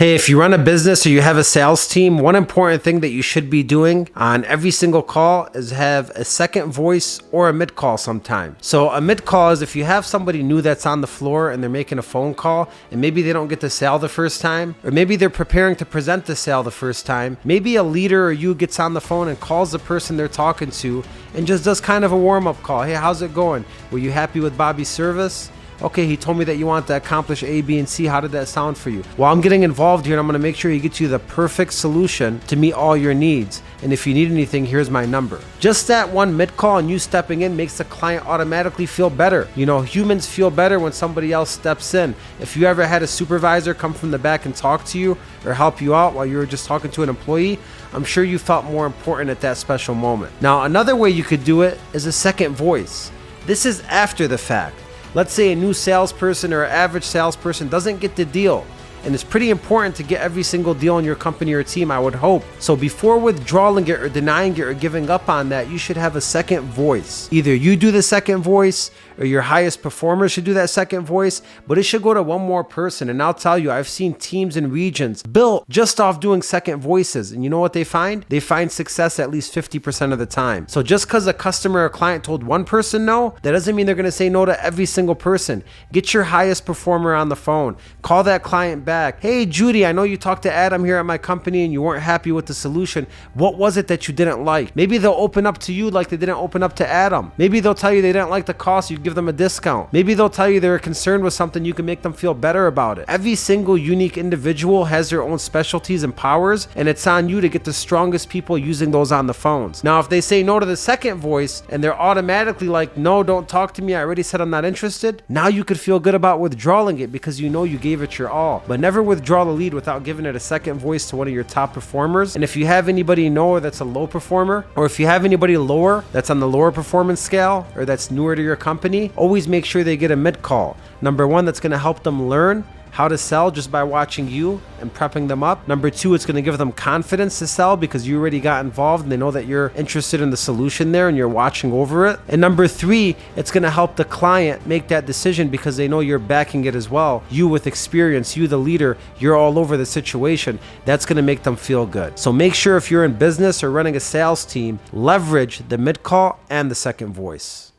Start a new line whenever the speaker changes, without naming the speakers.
Hey, if you run a business or you have a sales team, one important thing that you should be doing on every single call is have a second voice or a mid call sometime. So a mid call is if you have somebody new that's on the floor and they're making a phone call and maybe they don't get the sale the first time, or maybe they're preparing to present the sale the first time. Maybe a leader or you gets on the phone and calls the person they're talking to and just does kind of a warm-up call. Hey, how's it going? Were you happy with Bobby's service? Okay, he told me that you want to accomplish A, B, and C. How did that sound for you? Well, I'm getting involved here and I'm going to make sure he gets you the perfect solution to meet all your needs. And if you need anything, here's my number. Just that one mid-call and you stepping in makes the client automatically feel better. You know, humans feel better when somebody else steps in. If you ever had a supervisor come from the back and talk to you or help you out while you were just talking to an employee, I'm sure you felt more important at that special moment. Now, another way you could do it is a second voice. This is after the fact. Let's say a new salesperson or an average salesperson doesn't get the deal. And it's pretty important to get every single deal in your company or team, I would hope. So before withdrawing it or denying it or giving up on that, you should have a second voice. Either you do the second voice or your highest performer should do that second voice, but it should go to one more person. And I'll tell you, I've seen teams and regions built just off doing second voices. And you know what they find? They find success at least 50% of the time. So just because a customer or client told one person no, that doesn't mean they're going to say no to every single person. Get your highest performer on the phone. Call that client back. Hey, Judy, I know you talked to Adam here at my company and you weren't happy with the solution. What was it that you didn't like? Maybe they'll open up to you like they didn't open up to Adam. Maybe they'll tell you they didn't like the cost. You give them a discount. Maybe they'll tell you they're concerned with something. You can make them feel better about it. Every single unique individual has their own specialties and powers, and it's on you to get the strongest people using those on the phones. Now, if they say no to the second voice and they're automatically like, no, don't talk to me, I already said I'm not interested, now you could feel good about withdrawing it because you know you gave it your all. But never withdraw the lead without giving it a second voice to one of your top performers. And if you have anybody lower that's a low performer, or if you have anybody lower that's on the lower performance scale or that's newer to your company, always make sure they get a mid call. Number one, that's going to help them learn how to sell just by watching you and prepping them up. Number two, it's going to give them confidence to sell because you already got involved and they know that you're interested in the solution there and you're watching over it. And number three, it's going to help the client make that decision because they know you're backing it as well. You with experience, you the leader, you're all over the situation. That's going to make them feel good. So make sure if you're in business or running a sales team, leverage the mid call and the second voice.